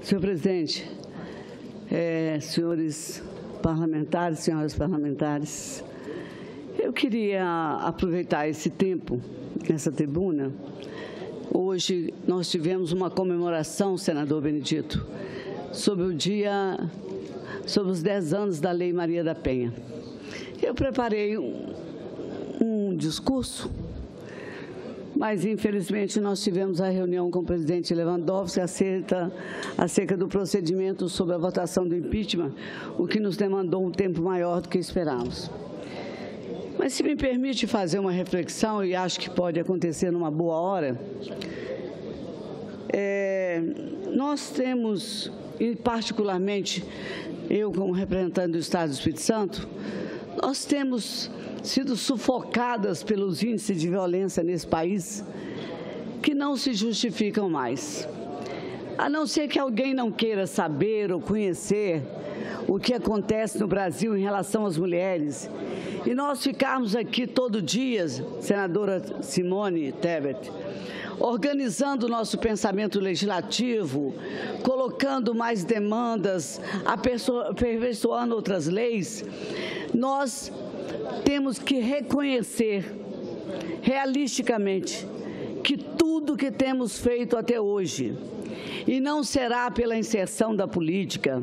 Senhor presidente, senhores parlamentares, senhoras parlamentares, eu queria aproveitar esse tempo nessa tribuna. Hoje nós tivemos uma comemoração, senador Benedito, sobre os 10 anos da Lei Maria da Penha. Eu preparei um discurso, mas infelizmente nós tivemos a reunião com o presidente Lewandowski acerca do procedimento sobre a votação do impeachment, o que nos demandou um tempo maior do que esperávamos. Mas se me permite fazer uma reflexão, e acho que pode acontecer numa boa hora, nós temos, e particularmente eu como representante do Estado do Espírito Santo, nós temos sido sufocadas pelos índices de violência nesse país que não se justificam mais. A não ser que alguém não queira saber ou conhecer o que acontece no Brasil em relação às mulheres, e nós ficarmos aqui todo dia, senadora Simone Tebet, organizando o nosso pensamento legislativo, colocando mais demandas, aperfeiçoando outras leis, nós temos que reconhecer realisticamente que tudo que temos feito até hoje, e não será pela inserção da política,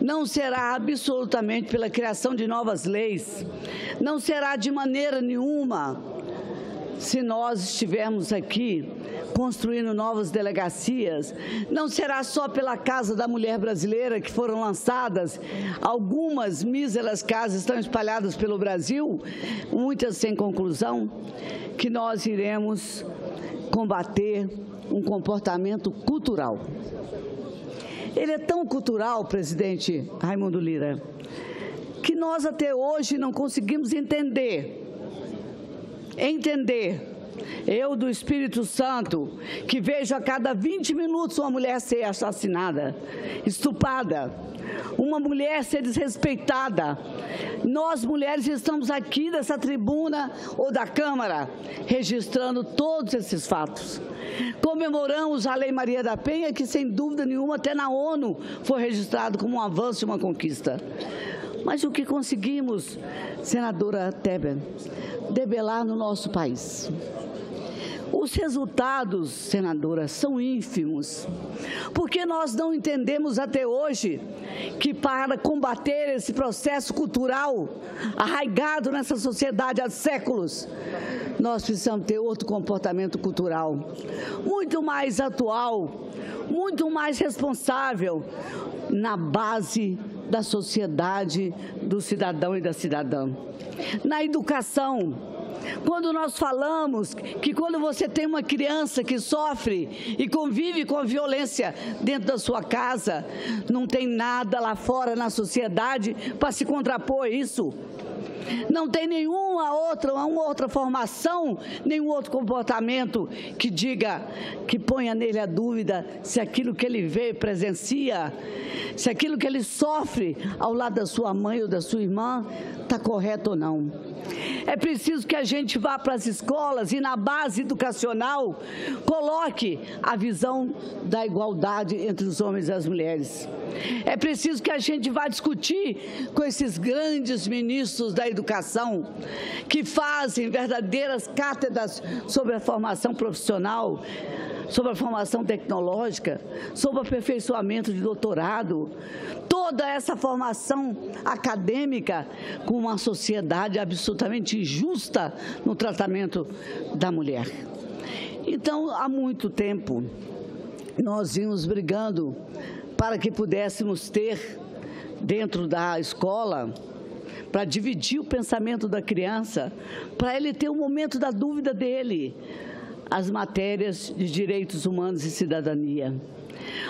não será absolutamente pela criação de novas leis, não será de maneira nenhuma se nós estivermos aqui construindo novas delegacias, não será só pela Casa da Mulher Brasileira que foram lançadas, algumas míseras casas estão espalhadas pelo Brasil, muitas sem conclusão, que nós iremos combater um comportamento cultural. Ele é tão cultural, presidente Raimundo Lira, que nós até hoje não conseguimos entender. Eu do Espírito Santo, que vejo a cada 20 minutos uma mulher ser assassinada, estuprada, uma mulher ser desrespeitada. Nós, mulheres, estamos aqui nessa tribuna ou da Câmara, registrando todos esses fatos. Comemoramos a Lei Maria da Penha, que, sem dúvida nenhuma, até na ONU foi registrado como um avanço e uma conquista. Mas o que conseguimos, senadora Tebet, debelar no nosso país? Os resultados, senadora, são ínfimos, porque nós não entendemos até hoje que para combater esse processo cultural arraigado nessa sociedade há séculos, nós precisamos ter outro comportamento cultural, muito mais atual, muito mais responsável, na base da sociedade, do cidadão e da cidadã. Na educação, quando nós falamos que quando você tem uma criança que sofre e convive com a violência dentro da sua casa, não tem nada lá fora na sociedade para se contrapor a isso. Não tem nenhuma outra formação, nenhum outro comportamento que diga, que ponha nele a dúvida se aquilo que ele vê, presencia, se aquilo que ele sofre ao lado da sua mãe ou da sua irmã está correto ou não. É preciso que a gente vá para as escolas e na base educacional coloque a visão da igualdade entre os homens e as mulheres. É preciso que a gente vá discutir com esses grandes ministros da educação que fazem verdadeiras cátedras sobre a formação profissional, sobre a formação tecnológica, sobre o aperfeiçoamento de doutorado, toda essa formação acadêmica com uma sociedade absolutamente injusta no tratamento da mulher. Então, há muito tempo, nós vimos brigando para que pudéssemos ter, dentro da escola, para dividir o pensamento da criança, para ele ter o momento da dúvida dele, as matérias de direitos humanos e cidadania.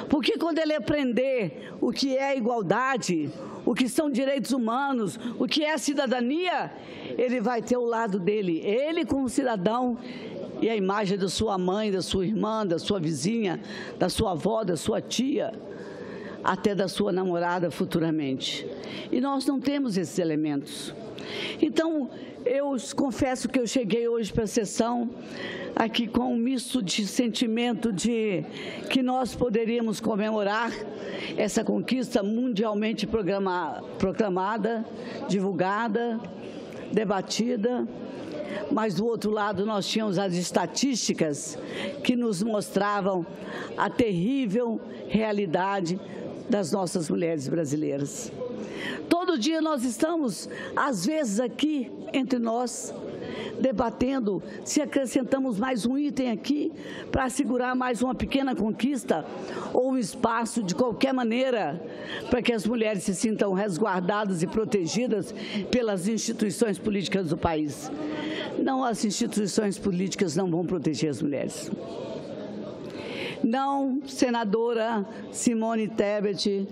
Porque quando ele aprender o que é igualdade, o que são direitos humanos, o que é cidadania, ele vai ter o lado dele, ele como cidadão, e a imagem da sua mãe, da sua irmã, da sua vizinha, da sua avó, da sua tia, até da sua namorada futuramente. E nós não temos esses elementos. Então, eu confesso que eu cheguei hoje para a sessão aqui com um misto de sentimento de que nós poderíamos comemorar essa conquista mundialmente proclamada, divulgada, debatida, mas do outro lado nós tínhamos as estatísticas que nos mostravam a terrível realidade das nossas mulheres brasileiras. Todo dia nós estamos, às vezes, aqui entre nós, debatendo se acrescentamos mais um item aqui para assegurar mais uma pequena conquista ou um espaço de qualquer maneira para que as mulheres se sintam resguardadas e protegidas pelas instituições políticas do país. Não, as instituições políticas não vão proteger as mulheres. Não, senadora Simone Tebet,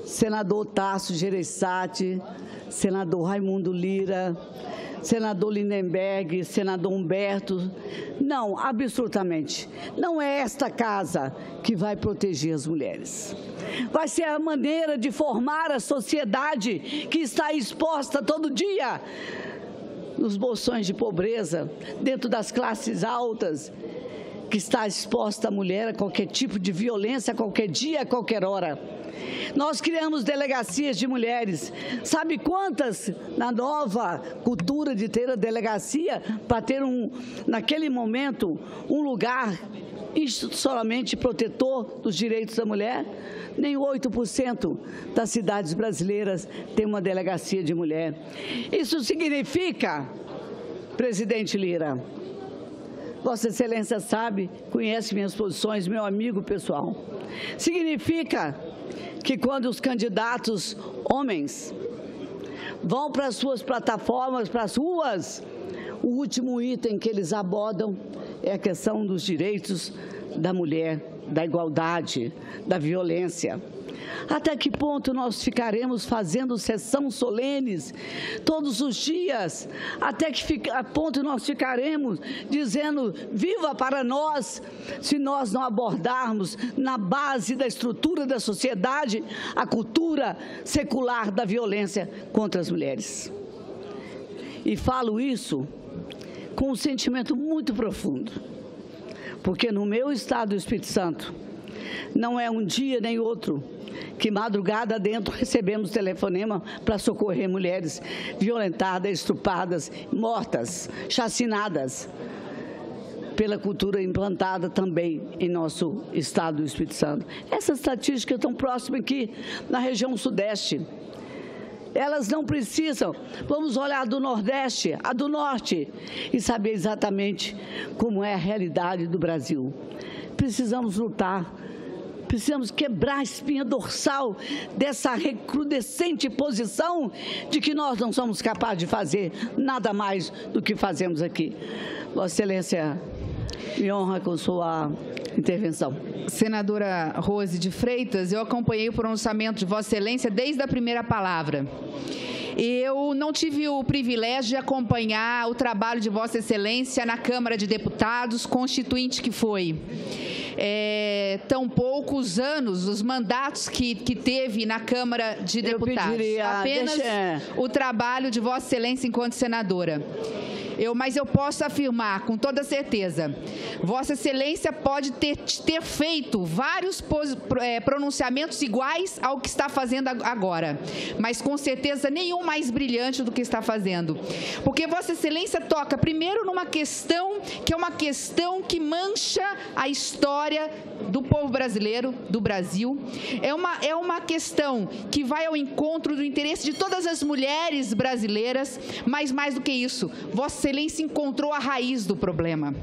senador Tasso Gereissati, senador Raimundo Lira, senador Lindenberg, senador Humberto, não, absolutamente. Não é esta casa que vai proteger as mulheres. Vai ser a maneira de formar a sociedade que está exposta todo dia nos bolsões de pobreza, dentro das classes altas, que está exposta a mulher a qualquer tipo de violência, a qualquer dia, a qualquer hora. Nós criamos delegacias de mulheres. Sabe quantas na nova cultura de ter a delegacia para ter naquele momento, um lugar institucionalmente protetor dos direitos da mulher? Nem 8% das cidades brasileiras tem uma delegacia de mulher. Isso significa, presidente Lira, Vossa Excelência sabe, conhece minhas posições, meu amigo pessoal. Significa que quando os candidatos homens vão para as suas plataformas, para as ruas, o último item que eles abordam é a questão dos direitos da mulher, da igualdade, da violência. Até que ponto nós ficaremos fazendo sessões solenes todos os dias? Até que ponto nós ficaremos dizendo viva para nós, se nós não abordarmos na base da estrutura da sociedade a cultura secular da violência contra as mulheres? E falo isso com um sentimento muito profundo, porque no meu estado do Espírito Santo, não é um dia nem outro que madrugada dentro recebemos telefonema para socorrer mulheres violentadas, estupradas, mortas, chacinadas pela cultura implantada também em nosso estado do Espírito Santo. Essas estatísticas estão próximas aqui na região sudeste. Elas não precisam. Vamos olhar a do Nordeste, a do Norte e saber exatamente como é a realidade do Brasil. Precisamos lutar. Precisamos quebrar a espinha dorsal dessa recrudescente posição de que nós não somos capazes de fazer nada mais do que fazemos aqui. Vossa Excelência, me honra com sua intervenção. Senadora Rose de Freitas, eu acompanhei o pronunciamento de Vossa Excelência desde a primeira palavra. Eu não tive o privilégio de acompanhar o trabalho de Vossa Excelência na Câmara de Deputados, constituinte que foi. Tão poucos anos, os mandatos que teve na Câmara de Deputados. Apenas o trabalho de Vossa Excelência enquanto senadora. Mas eu posso afirmar com toda certeza, Vossa Excelência pode ter feito vários pronunciamentos iguais ao que está fazendo agora, mas com certeza nenhum mais brilhante do que está fazendo. Porque Vossa Excelência toca primeiro numa questão que é uma questão que mancha a história do povo brasileiro, do Brasil. É uma questão que vai ao encontro do interesse de todas as mulheres brasileiras, mas mais do que isso, Vossa Excelência encontrou a raiz do problema.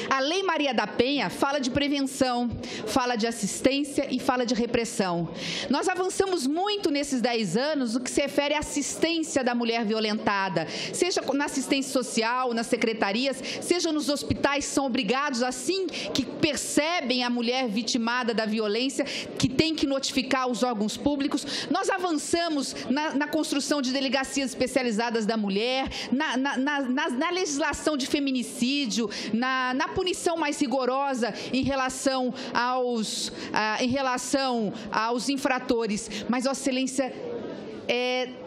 A Lei Maria da Penha fala de prevenção, fala de assistência e fala de repressão. Nós avançamos muito nesses 10 anos no que se refere à assistência da mulher violentada, seja na assistência social, nas secretarias, seja nos hospitais, são obrigados, assim que percebem a mulher vitimada da violência, que tem que notificar os órgãos públicos. Nós avançamos na construção de delegacias especializadas da mulher, na legislação de feminicídio, na punição mais rigorosa em relação aos infratores. Mas, Vossa Excelência,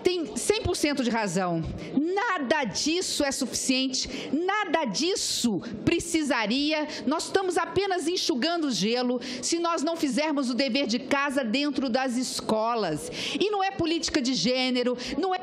tem 100% de razão. Nada disso é suficiente, nada disso precisaria. Nós estamos apenas enxugando o gelo se nós não fizermos o dever de casa dentro das escolas. E não é política de gênero, não é...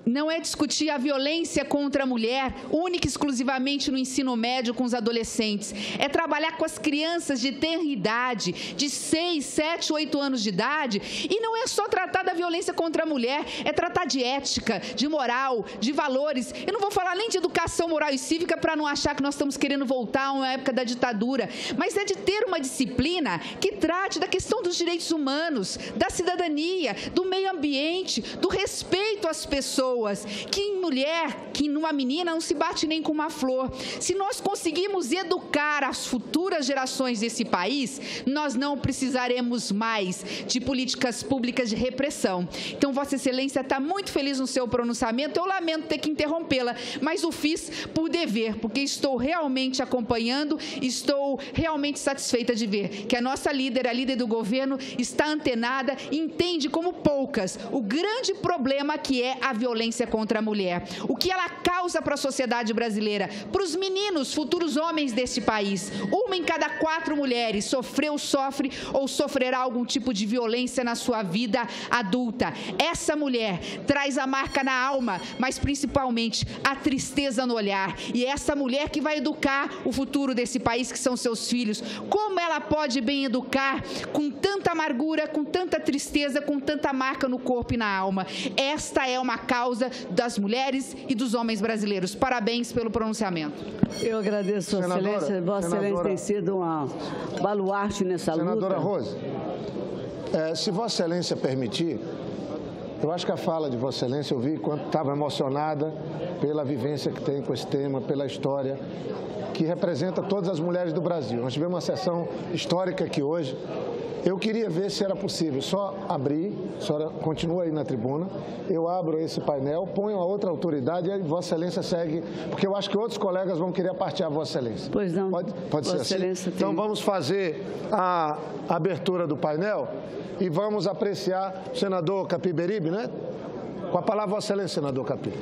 Não é discutir a violência contra a mulher única e exclusivamente no ensino médio com os adolescentes. É trabalhar com as crianças de tenra idade, de 6, 7, 8 anos de idade. E não é só tratar da violência contra a mulher, é tratar de ética, de moral, de valores. Eu não vou falar nem de educação moral e cívica para não achar que nós estamos querendo voltar a uma época da ditadura. Mas é de ter uma disciplina que trate da questão dos direitos humanos, da cidadania, do meio ambiente, do respeito às pessoas. Que em mulher, que numa menina não se bate nem com uma flor. Se nós conseguirmos educar as futuras gerações desse país, nós não precisaremos mais de políticas públicas de repressão. Então, Vossa Excelência está muito feliz no seu pronunciamento. Eu lamento ter que interrompê-la, mas o fiz por dever, porque estou realmente acompanhando, estou realmente satisfeita de ver que a nossa líder, a líder do governo, está antenada e entende como poucas o grande problema que é a violência contra a mulher, o que ela causa para a sociedade brasileira, para os meninos, futuros homens deste país. 1 em cada 4 mulheres sofreu, sofre ou sofrerá algum tipo de violência na sua vida adulta. Essa mulher traz a marca na alma, mas principalmente a tristeza no olhar. E é essa mulher que vai educar o futuro desse país, que são seus filhos. Como ela pode bem educar com tanta amargura, com tanta tristeza, com tanta marca no corpo e na alma? Esta é uma causa das mulheres e dos homens brasileiros. Parabéns pelo pronunciamento. Eu agradeço, Vossa Excelência. Vossa Excelência tem sido uma baluarte nessa luta. Senadora Rose, se Vossa Excelência permitir, eu acho que a fala de Vossa Excelência, eu vi quanto estava emocionada pela vivência que tem com esse tema, pela história, que representa todas as mulheres do Brasil. Nós tivemos uma sessão histórica aqui hoje. Eu queria ver se era possível só abrir, a senhora continua aí na tribuna, eu abro esse painel, ponho a outra autoridade e aí Vossa Excelência segue, porque eu acho que outros colegas vão querer partilhar Vossa Excelência. Pois não. Pode ser assim? Então vamos fazer a abertura do painel e vamos apreciar o senador Capiberibe, né? Com a palavra, Vossa Excelência, senador Capi.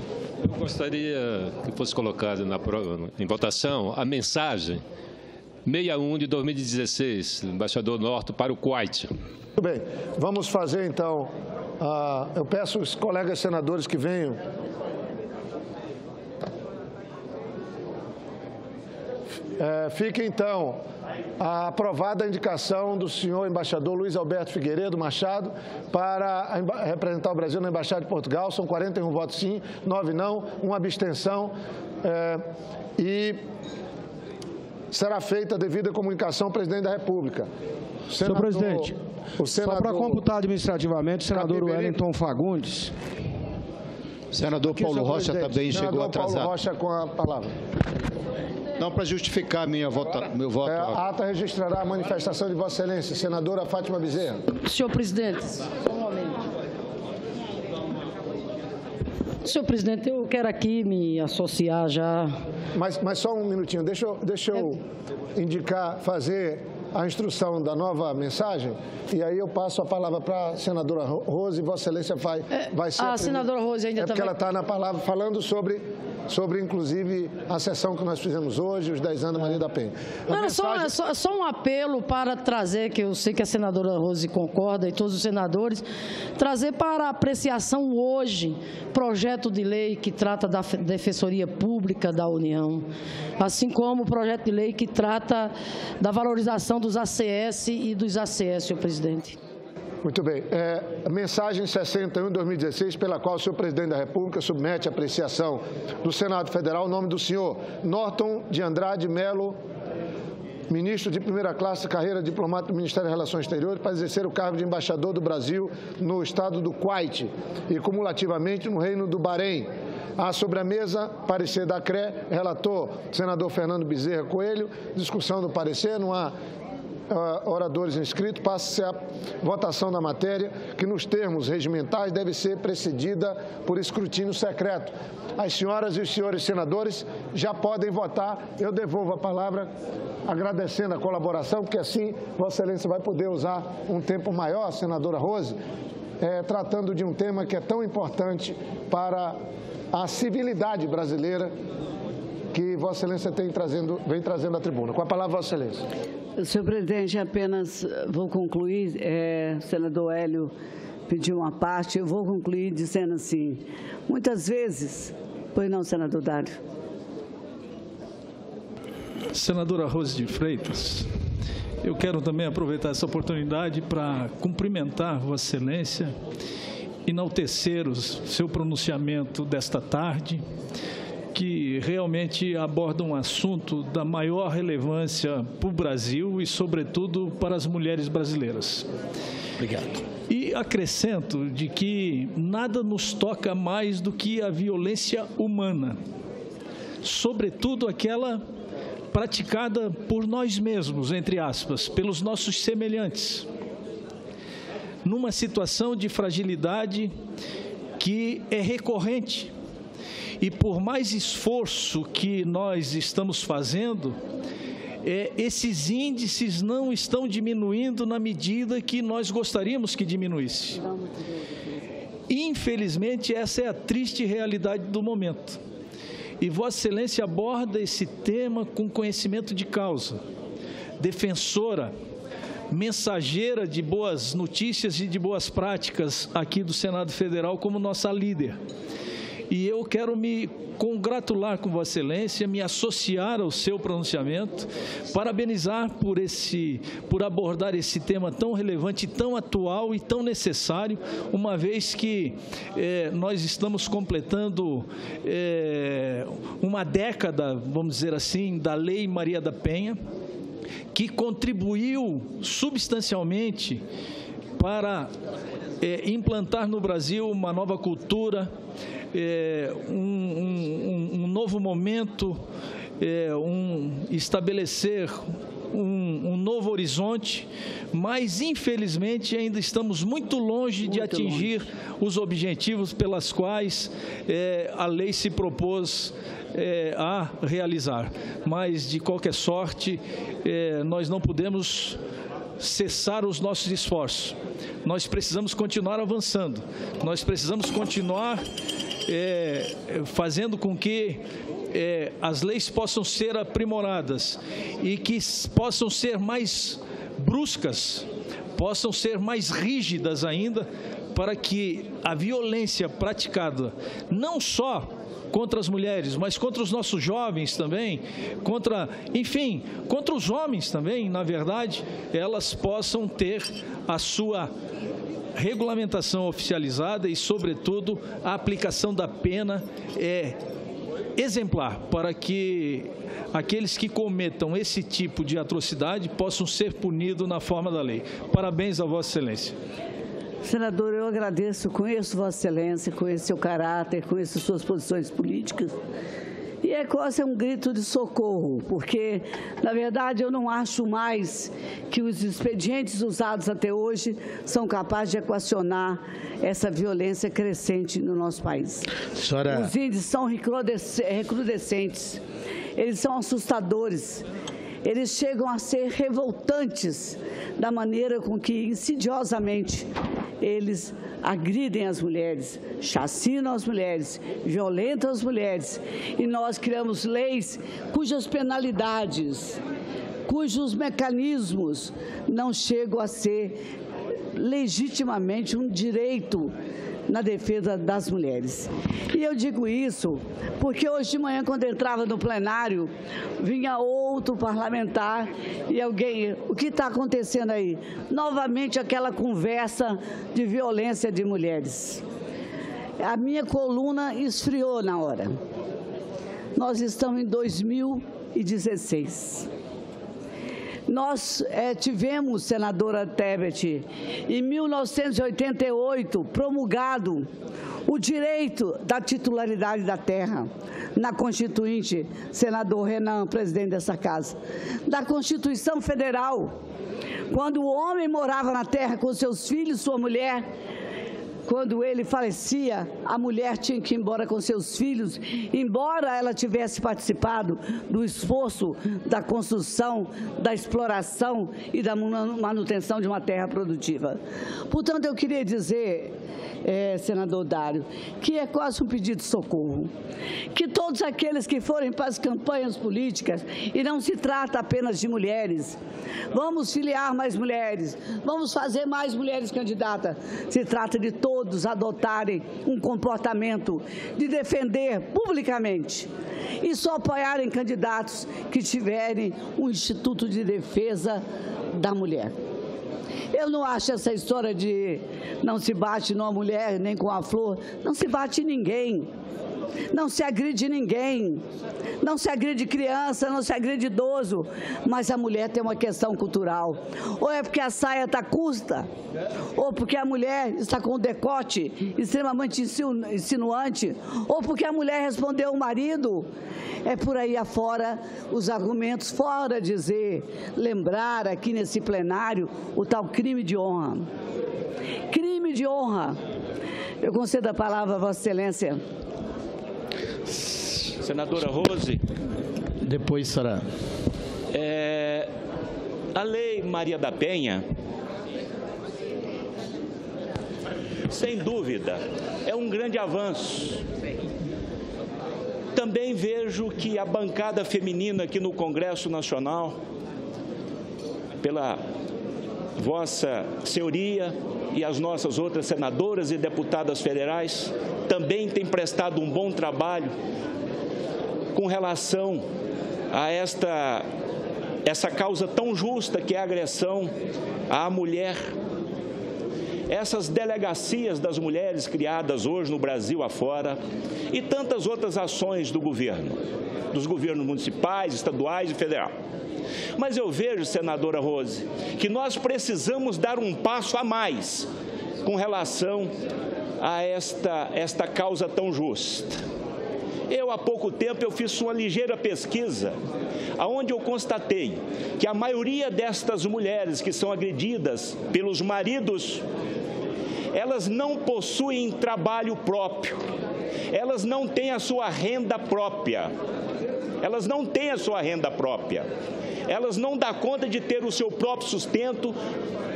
Eu gostaria que fosse colocada em votação a mensagem 61 de 2016, do embaixador Norton para o Kuwait. Muito bem. Vamos fazer, então, eu peço os colegas senadores que venham. Fica, então, aprovada a indicação do senhor embaixador Luiz Alberto Figueiredo Machado para representar o Brasil na Embaixada de Portugal. São 41 votos sim, 9 não, 1 abstenção. E será feita a devida comunicação ao presidente da República. Senhor presidente, só para computar administrativamente, o senador Wellington Fagundes. Senador Paulo Rocha também chegou atrasado. Paulo Rocha com a palavra. Não, para justificar meu voto. A ata registrará a manifestação de Vossa Excelência. Senadora Fátima Bezerra. Senhor presidente. Senhor presidente, eu quero aqui me associar já. Mas só um minutinho, deixa eu indicar, fazer a instrução da nova mensagem e aí eu passo a palavra para a senadora Rose e Vossa Excelência vai ser a senadora Rose ainda porque ela está na palavra falando sobre, inclusive, a sessão que nós fizemos hoje, os 10 anos da Maria da Penha. Não, só um apelo para trazer, que eu sei que a senadora Rose concorda e todos os senadores, trazer para apreciação hoje projeto de lei que trata da Defensoria Pública da União, assim como o projeto de lei que trata da valorização dos ACS e dos ACS, senhor presidente. Muito bem. A mensagem 61 de 2016, pela qual o senhor presidente da República submete a apreciação do Senado Federal o nome do senhor Norton de Andrade Melo, ministro de primeira classe, carreira diplomata do Ministério das Relações Exteriores, para exercer o cargo de embaixador do Brasil no estado do Kuwait e cumulativamente no Reino do Bahrein. Há sobre a mesa parecer da CRE, relator senador Fernando Bezerra Coelho, discussão do parecer, não há oradores inscritos, passa-se a votação da matéria, que nos termos regimentais deve ser precedida por escrutínio secreto. As senhoras e os senhores senadores já podem votar. Eu devolvo a palavra agradecendo a colaboração, porque assim Vossa Excelência vai poder usar um tempo maior, senadora Rose, tratando de um tema que é tão importante para a civilidade brasileira, que Vossa Excelência vem trazendo à tribuna. Com a palavra, Vossa Excelência. Senhor presidente, apenas vou concluir, senador Hélio pediu uma parte, eu vou concluir dizendo assim, muitas vezes, pois não, senador Dário. Senadora Rose de Freitas, eu quero também aproveitar essa oportunidade para cumprimentar Vossa Excelência, enaltecer o seu pronunciamento desta tarde, que realmente aborda um assunto da maior relevância para o Brasil e, sobretudo, para as mulheres brasileiras. Obrigado. E acrescento de que nada nos toca mais do que a violência humana, sobretudo aquela praticada por nós mesmos, entre aspas, pelos nossos semelhantes, numa situação de fragilidade que é recorrente. E por mais esforço que nós estamos fazendo, esses índices não estão diminuindo na medida que nós gostaríamos que diminuísse. Infelizmente, essa é a triste realidade do momento. E Vossa Excelência aborda esse tema com conhecimento de causa, defensora, mensageira de boas notícias e de boas práticas aqui do Senado Federal como nossa líder. E eu quero me congratular com Vossa Excelência, me associar ao seu pronunciamento, parabenizar por abordar esse tema tão relevante, tão atual e tão necessário, uma vez que nós estamos completando uma década, vamos dizer assim, da Lei Maria da Penha, que contribuiu substancialmente para implantar no Brasil uma nova cultura, um novo momento, estabelecer um novo horizonte, mas infelizmente ainda estamos muito longe de atingir os objetivos pelas quais a lei se propôs a realizar. Mas, de qualquer sorte, nós não podemos cessar os nossos esforços. Nós precisamos continuar avançando, nós precisamos continuar fazendo com que as leis possam ser aprimoradas e que possam ser mais bruscas, possam ser mais rígidas ainda, para que a violência praticada não só contra as mulheres, mas contra os nossos jovens também, contra os homens também, na verdade, elas possam ter a sua regulamentação oficializada e, sobretudo, a aplicação da pena exemplar, para que aqueles que cometam esse tipo de atrocidade possam ser punidos na forma da lei. Parabéns a Vossa Excelência. Senador, eu agradeço, conheço Vossa Excelência, conheço seu caráter, conheço suas posições políticas. E quase um grito de socorro, porque, na verdade, eu não acho mais que os expedientes usados até hoje são capazes de equacionar essa violência crescente no nosso país. Os índices são recrudescentes, eles são assustadores, eles chegam a ser revoltantes da maneira com que, insidiosamente, eles agridem as mulheres, chacinam as mulheres, violentam as mulheres. E nós criamos leis cujas penalidades, cujos mecanismos não chegam a ser legitimamente um direito na defesa das mulheres. E eu digo isso porque hoje de manhã, quando entrava no plenário, vinha outro parlamentar e alguém, o que está acontecendo aí? Novamente aquela conversa de violência de mulheres. A minha coluna esfriou na hora. Nós estamos em 2016. Nós tivemos, senadora Tebet, em 1988, promulgado o direito da titularidade da terra na Constituinte, senador Renan, presidente dessa casa, da Constituição Federal, quando o homem morava na terra com seus filhos, sua mulher, quando ele falecia, a mulher tinha que ir embora com seus filhos, embora ela tivesse participado do esforço da construção, da exploração e da manutenção de uma terra produtiva. Portanto, eu queria dizer, senador Dário, que é quase um pedido de socorro, que todos aqueles que forem para as campanhas políticas, e não se trata apenas de mulheres, vamos filiar mais mulheres, vamos fazer mais mulheres candidatas, se trata de todos adotarem um comportamento de defender publicamente e só apoiarem candidatos que tiverem um Instituto de Defesa da Mulher. Eu não acho essa história de não se bate numa mulher nem com a flor, não se bate ninguém, não se agride ninguém, não se agride criança, não se agride idoso, mas a mulher tem uma questão cultural, ou é porque a saia está curta, ou porque a mulher está com o decote extremamente insinuante, ou porque a mulher respondeu ao marido. É por aí afora os argumentos, fora dizer, lembrar aqui nesse plenário o tal crime de honra. Crime de honra. Eu concedo a palavra a Vossa Excelência. Senadora Rose. Depois, senhora. A Lei Maria da Penha, sem dúvida, é um grande avanço. Também vejo que a bancada feminina aqui no Congresso Nacional, pela Vossa Senhoria e as nossas outras senadoras e deputadas federais, também tem prestado um bom trabalho com relação a essa causa tão justa que é a agressão à mulher. Essas delegacias das mulheres criadas hoje no Brasil afora e tantas outras ações do governo, dos governos municipais, estaduais e federal. Mas eu vejo, senadora Rose, que nós precisamos dar um passo a mais com relação a esta causa tão justa. Há pouco tempo, eu fiz uma ligeira pesquisa, onde eu constatei que a maioria destas mulheres que são agredidas pelos maridos, elas não possuem trabalho próprio, elas não têm a sua renda própria, elas não têm a sua renda própria, elas não dão conta de ter o seu próprio sustento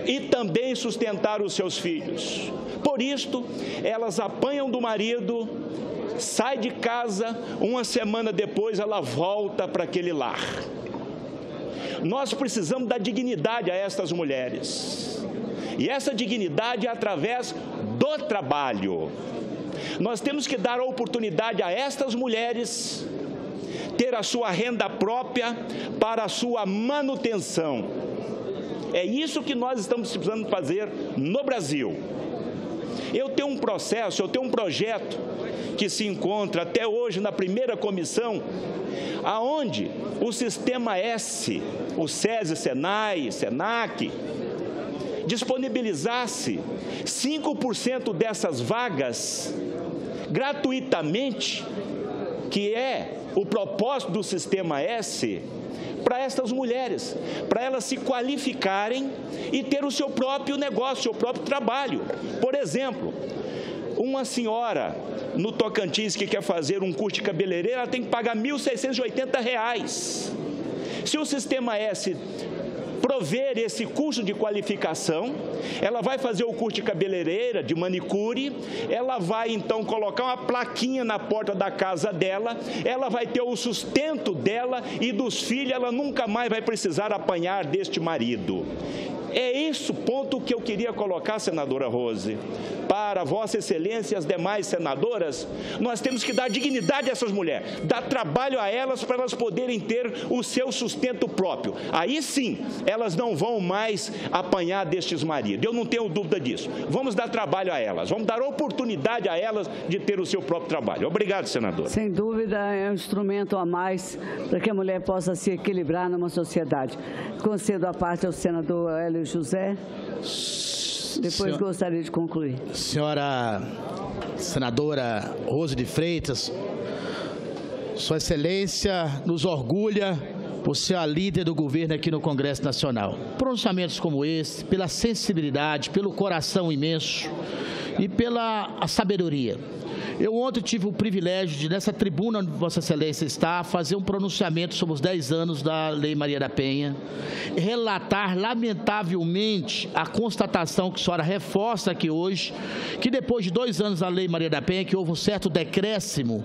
e também sustentar os seus filhos. Por isto, elas apanham do marido, sai de casa, uma semana depois ela volta para aquele lar. Nós precisamos dar dignidade a estas mulheres. E essa dignidade é através do trabalho. Nós temos que dar a oportunidade a estas mulheres ter a sua renda própria para a sua manutenção. É isso que nós estamos precisando fazer no Brasil. Eu tenho um projeto que se encontra até hoje na primeira comissão, aonde o Sistema S, o SESI, SENAI, SENAC, disponibilizasse 5% dessas vagas gratuitamente, que é o propósito do Sistema S, para estas mulheres, para elas se qualificarem e ter o seu próprio negócio, o seu próprio trabalho. Por exemplo, uma senhora no Tocantins que quer fazer um curso de cabeleireiro, ela tem que pagar R$ 1.680. Se o Sistema S prover esse curso de qualificação, ela vai fazer o curso de cabeleireira, de manicure, ela vai então colocar uma plaquinha na porta da casa dela, ela vai ter o sustento dela e dos filhos, ela nunca mais vai precisar apanhar deste marido. É esse o ponto que eu queria colocar, senadora Rose, para Vossa Excelência e as demais senadoras. Nós temos que dar dignidade a essas mulheres, dar trabalho a elas para elas poderem ter o seu sustento próprio. Aí sim, elas não vão mais apanhar destes maridos. Eu não tenho dúvida disso. Vamos dar trabalho a elas, vamos dar oportunidade a elas de ter o seu próprio trabalho. Obrigado, senadora. Sem dúvida, é um instrumento a mais para que a mulher possa se equilibrar numa sociedade. Concedo a parte ao senador Hélio José. Depois gostaria de concluir. Senhora senadora Rose de Freitas, Sua Excelência nos orgulha por ser a líder do governo aqui no Congresso Nacional. Pronunciamentos como esse, pela sensibilidade, pelo coração imenso e pela sabedoria. Eu ontem tive o privilégio de, nessa tribuna onde Vossa Excelência está, fazer um pronunciamento sobre os 10 anos da Lei Maria da Penha, relatar, lamentavelmente, a constatação que a senhora reforça aqui hoje, que depois de 2 anos da Lei Maria da Penha, que houve um certo decréscimo,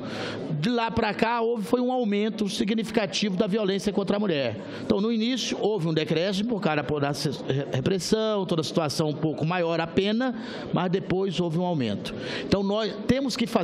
de lá para cá foi um aumento significativo da violência contra a mulher. Então, no início, houve um decréscimo por causa da repressão, toda a situação um pouco maior a pena, mas depois houve um aumento. Então, nós temos que fazer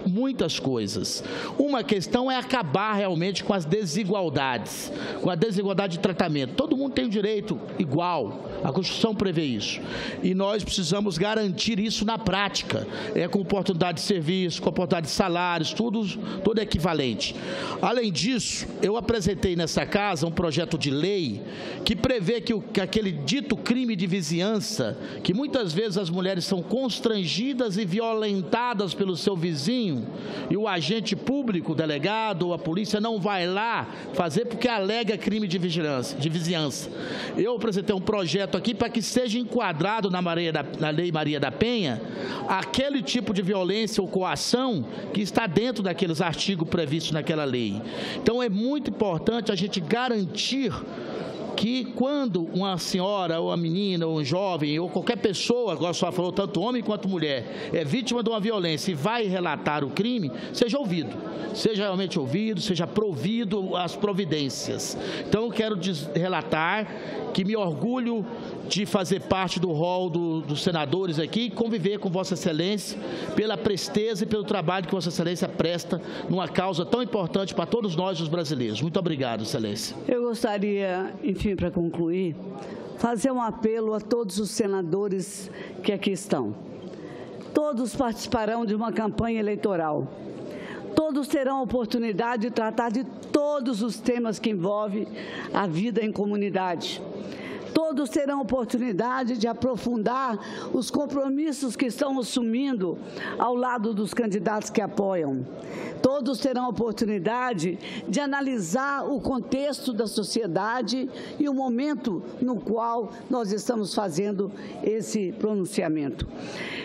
muitas coisas. Uma questão é acabar realmente com as desigualdades, com a desigualdade de tratamento. Todo mundo tem o direito igual, a Constituição prevê isso. E nós precisamos garantir isso na prática, com oportunidade de serviço, com oportunidade de salários, tudo equivalente. Além disso, eu apresentei nessa casa um projeto de lei que prevê que aquele dito crime de vizinhança, que muitas vezes as mulheres são constrangidas e violentadas pelo seu vizinho, e o agente público, o delegado ou a polícia não vai lá fazer porque alega crime de vizinhança. Eu apresentei um projeto aqui para que seja enquadrado na Lei Maria da Penha aquele tipo de violência ou coação que está dentro daqueles artigos previstos naquela lei. Então, é muito importante a gente garantir que quando uma senhora, ou uma menina, ou um jovem, ou qualquer pessoa, agora só falou tanto homem quanto mulher, é vítima de uma violência e vai relatar o crime, seja ouvido. Seja realmente ouvido, seja provido as providências. Então, eu quero relatar que me orgulho de fazer parte do rol dos senadores aqui e conviver com Vossa Excelência pela presteza e pelo trabalho que Vossa Excelência presta numa causa tão importante para todos nós, os brasileiros. Muito obrigado, Excelência. Eu gostaria, enfim, para concluir, fazer um apelo a todos os senadores que aqui estão. Todos participarão de uma campanha eleitoral. Todos terão a oportunidade de tratar de todos os temas que envolvem a vida em comunidade. Todos terão oportunidade de aprofundar os compromissos que estão assumindo ao lado dos candidatos que apoiam. Todos terão oportunidade de analisar o contexto da sociedade e o momento no qual nós estamos fazendo esse pronunciamento.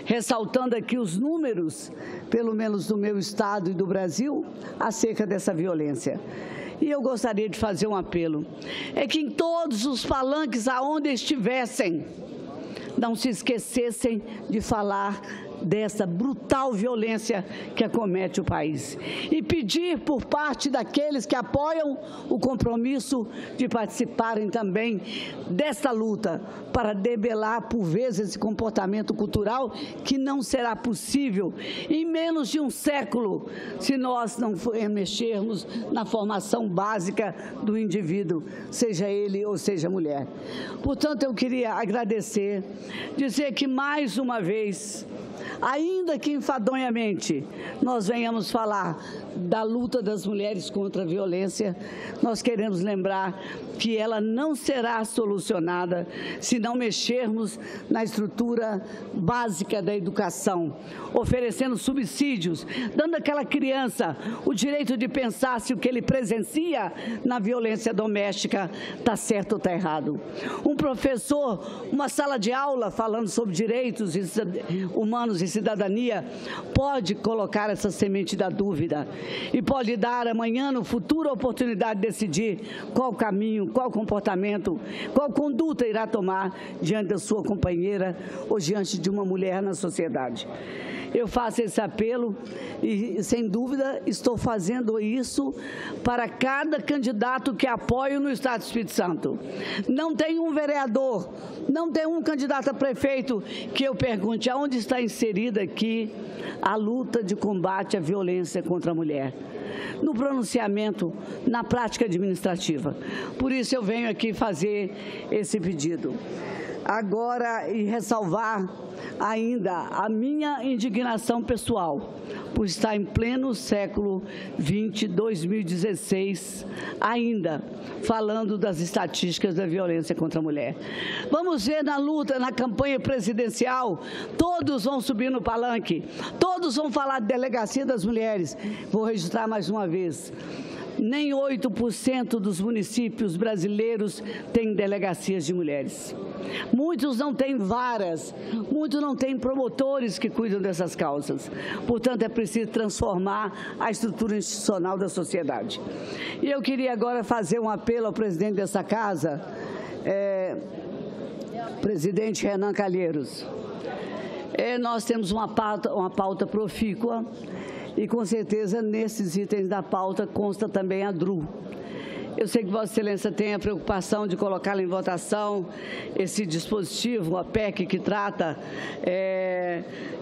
Ressaltando aqui os números, pelo menos do meu estado e do Brasil, acerca dessa violência. E eu gostaria de fazer um apelo, é que em todos os palanques aonde estivessem, não se esquecessem de falar dessa brutal violência que acomete o país. E pedir por parte daqueles que apoiam o compromisso de participarem também desta luta para debelar, por vezes, esse comportamento cultural que não será possível em menos de um século se nós não mexermos na formação básica do indivíduo, seja ele ou seja mulher. Portanto, eu queria agradecer, dizer que mais uma vez, ainda que enfadonhamente nós venhamos falar da luta das mulheres contra a violência, nós queremos lembrar que ela não será solucionada se não mexermos na estrutura básica da educação, oferecendo subsídios, dando àquela criança o direito de pensar se o que ele presencia na violência doméstica está certo ou está errado. Um professor, uma sala de aula falando sobre direitos humanos e cidadania, pode colocar essa semente da dúvida e pode dar amanhã, no futuro, a oportunidade de decidir qual caminho, qual comportamento, qual conduta irá tomar diante da sua companheira ou diante de uma mulher na sociedade. Eu faço esse apelo e, sem dúvida, estou fazendo isso para cada candidato que apoio no Estado do Espírito Santo. Não tem um vereador, não tem um candidato a prefeito que eu pergunte aonde está inserida aqui a luta de combate à violência contra a mulher. No pronunciamento, na prática administrativa. Por isso eu venho aqui fazer esse pedido. Agora, e ressalvar ainda a minha indignação pessoal por estar em pleno século XX, 2016, ainda falando das estatísticas da violência contra a mulher. Vamos ver na luta, na campanha presidencial, todos vão subir no palanque, todos vão falar de delegacia das mulheres. Vou registrar mais uma vez. Nem 8% dos municípios brasileiros têm delegacias de mulheres. Muitos não têm varas, muitos não têm promotores que cuidam dessas causas. Portanto, é preciso transformar a estrutura institucional da sociedade. E eu queria agora fazer um apelo ao presidente dessa casa, presidente Renan Calheiros. Nós temos uma pauta profícua e, com certeza, nesses itens da pauta consta também a DRU. Eu sei que Vossa Excelência tem a preocupação de colocá-la em votação, esse dispositivo, a PEC que trata,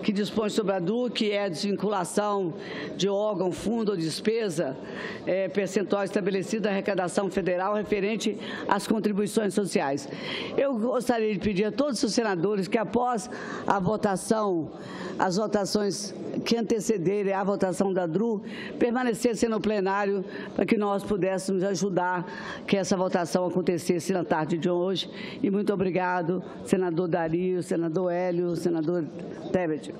que dispõe sobre a DRU, que é a desvinculação de órgão, fundo ou despesa, percentual estabelecido da arrecadação federal referente às contribuições sociais. Eu gostaria de pedir a todos os senadores que, após a votação, as votações que antecederem a votação da DRU, permanecessem no plenário para que nós pudéssemos ajudar que essa votação acontecesse na tarde de hoje. E muito obrigado, senador Dario, senador Hélio, senador Tebet.